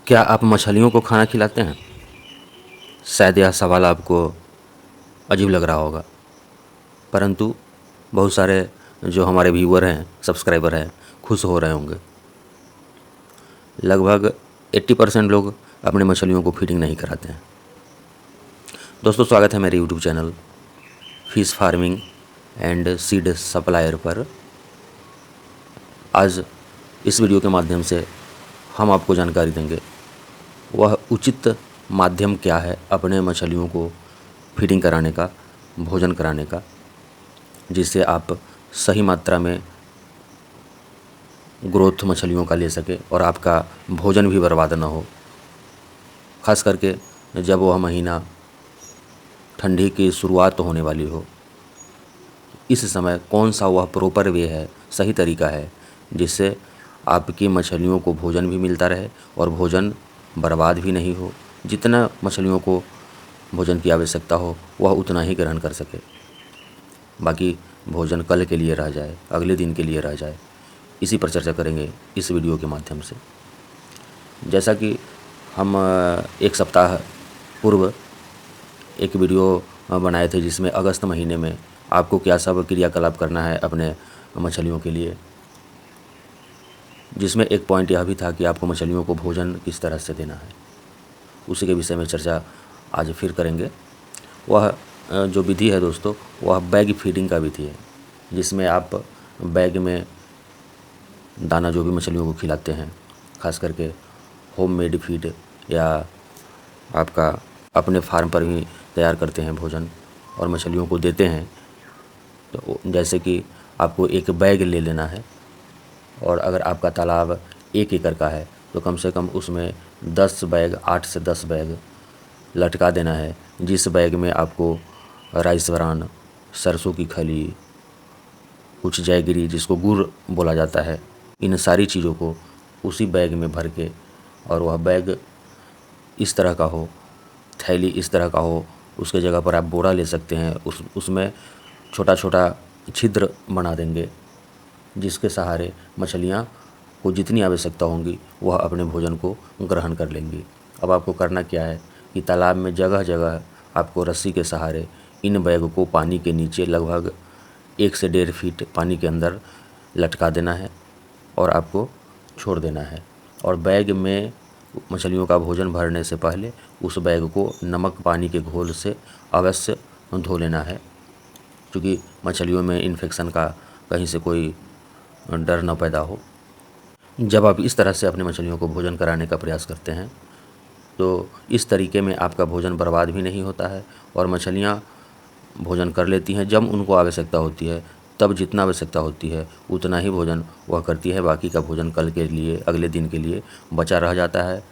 क्या आप मछलियों को खाना खिलाते हैं? शायद यह सवाल आपको अजीब लग रहा होगा, परंतु बहुत सारे जो हमारे व्यूअर हैं, सब्सक्राइबर हैं, खुश हो रहे होंगे। लगभग 80% लोग अपने मछलियों को फीडिंग नहीं कराते हैं। दोस्तों, स्वागत है मेरे YouTube channel fish farming and seed supplier पर। आज इस वीडियो के माध्यम से हम आपको जानकारी देंगे वह उचित माध्यम क्या है अपने मछलियों को फीडिंग कराने का, भोजन कराने का, जिससे आप सही मात्रा में ग्रोथ मछलियों का ले सके और आपका भोजन भी बर्बाद ना हो। ख़ास करके जब वह महीना ठंडी की शुरुआत होने वाली हो, इस समय कौन सा वह प्रॉपर वे है, सही तरीका है, जिससे आपकी मछलियों को भोजन भी मिलता रहे और भोजन बर्बाद भी नहीं हो। जितना मछलियों को भोजन की आवश्यकता हो वह उतना ही ग्रहण कर सके, बाकी भोजन कल के लिए रह जाए, अगले दिन के लिए रह जाए। इसी पर चर्चा करेंगे इस वीडियो के माध्यम से। जैसा कि हम एक सप्ताह पूर्व एक वीडियो बनाए थे जिसमें अगस्त महीने में आपको क्या सब क्रियाकलाप करना है अपने मछलियों के लिए, जिसमें एक पॉइंट यह भी था कि आपको मछलियों को भोजन किस तरह से देना है। उसी के विषय में चर्चा आज फिर करेंगे। वह जो विधि है दोस्तों, वह बैग फीडिंग का विधि है, जिसमें आप बैग में दाना जो भी मछलियों को खिलाते हैं, खास करके होममेड फीड या आपका अपने फार्म पर भी तैयार करते हैं भोजन और मछलियों को देते हैं, तो जैसे कि आपको एक बैग ले लेना है और अगर आपका तालाब 1 एकड़ का है तो कम से कम उसमें 10 बैग, 8 से 10 बैग लटका देना है, जिस बैग में आपको राइस ब्रान, सरसों की खली, कुछ जैगरी जिसको गुड़ बोला जाता है, इन सारी चीज़ों को उसी बैग में भर के, और वह बैग इस तरह का हो, थैली इस तरह का हो, उसके जगह पर आप बोरा ले सकते हैं। उसमें छोटा छोटा छिद्र बना देंगे, जिसके सहारे मछलियाँ को जितनी आवश्यकता होंगी वह अपने भोजन को ग्रहण कर लेंगी। अब आपको करना क्या है कि तालाब में जगह जगह आपको रस्सी के सहारे इन बैग को पानी के नीचे लगभग 1 से 1.5 फीट पानी के अंदर लटका देना है और आपको छोड़ देना है। और बैग में मछलियों का भोजन भरने से पहले उस बैग को नमक पानी के घोल से अवश्य धो लेना है, क्योंकि मछलियों में इन्फेक्शन का कहीं से कोई डर न पैदा हो। जब आप इस तरह से अपने मछलियों को भोजन कराने का प्रयास करते हैं तो इस तरीके में आपका भोजन बर्बाद भी नहीं होता है और मछलियाँ भोजन कर लेती हैं। जब उनको आवश्यकता होती है, तब जितना आवश्यकता होती है उतना ही भोजन वह करती है। बाकी का भोजन कल के लिए, अगले दिन के लिए बचा रह जाता है,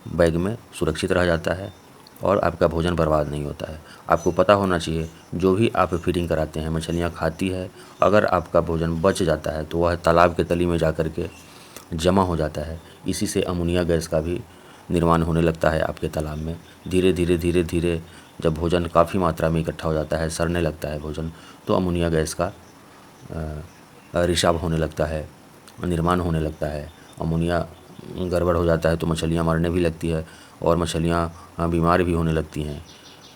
बैग में सुरक्षित रह जाता है और आपका भोजन बर्बाद नहीं होता है। आपको पता होना चाहिए, जो भी आप फीडिंग कराते हैं मछलियाँ खाती है। अगर आपका भोजन बच जाता है तो वह तालाब के तली में जा कर के जमा हो जाता है। इसी से अमोनिया गैस का भी निर्माण होने लगता है आपके तालाब में। धीरे धीरे जब भोजन काफ़ी मात्रा में इकट्ठा हो जाता है, सड़ने लगता है भोजन, तो अमोनिया गैस का रिसाव होने लगता है, निर्माण होने लगता है। अमोनिया गड़बड़ हो जाता है तो मछलियाँ मरने भी लगती है और मछलियाँ बीमार भी होने लगती हैं।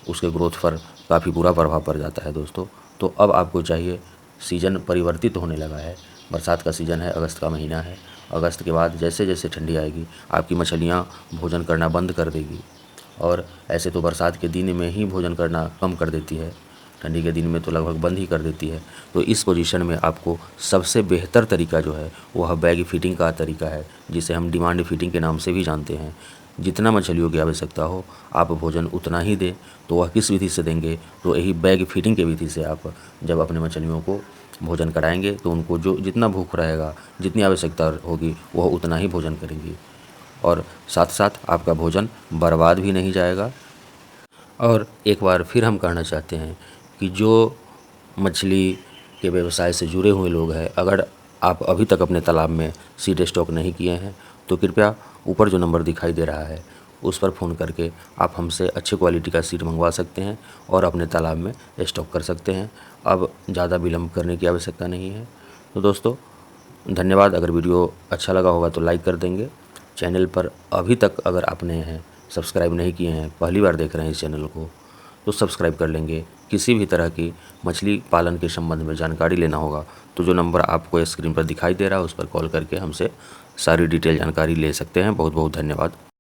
उसके ग्रोथ पर काफ़ी बुरा प्रभाव पड़ जाता है दोस्तों। तो अब आपको चाहिए, सीज़न परिवर्तित होने लगा है, बरसात का सीज़न है, अगस्त का महीना है। अगस्त के बाद जैसे जैसे ठंडी आएगी आपकी मछलियाँ भोजन करना बंद कर देगी, और ऐसे तो बरसात के दिन में ही भोजन करना कम कर देती है, ठंडी के दिन में तो लगभग बंद ही कर देती है। तो इस पोजीशन में आपको सबसे बेहतर तरीका जो है वह बैग फीडिंग का तरीका है, जिसे हम डिमांड फीडिंग के नाम से भी जानते हैं। जितना मछलियों की आवश्यकता हो आप भोजन उतना ही दें। तो वह किस विधि से देंगे? तो यही बैग फीडिंग के विधि से आप जब अपने मछलियों को भोजन कराएंगे तो उनको जो जितना भूख रहेगा, जितनी आवश्यकता होगी, वह उतना ही भोजन करेंगी और साथ साथ आपका भोजन बर्बाद भी नहीं जाएगा। और एक बार फिर हम कहना चाहते हैं कि जो मछली के व्यवसाय से जुड़े हुए लोग हैं, अगर आप अभी तक अपने तालाब में सीड स्टॉक नहीं किए हैं तो कृपया ऊपर जो नंबर दिखाई दे रहा है उस पर फ़ोन करके आप हमसे अच्छी क्वालिटी का सीड मंगवा सकते हैं और अपने तालाब में स्टॉक कर सकते हैं। अब ज़्यादा विलम्ब करने की आवश्यकता नहीं है। तो दोस्तों, धन्यवाद। अगर वीडियो अच्छा लगा होगा तो लाइक कर देंगे, चैनल पर अभी तक अगर आपने सब्सक्राइब नहीं किए हैं, पहली बार देख रहे हैं इस चैनल को, तो सब्सक्राइब कर लेंगे। किसी भी तरह की मछली पालन के संबंध में जानकारी लेना होगा तो जो नंबर आपको स्क्रीन पर दिखाई दे रहा है उस पर कॉल करके हमसे सारी डिटेल जानकारी ले सकते हैं। बहुत बहुत धन्यवाद।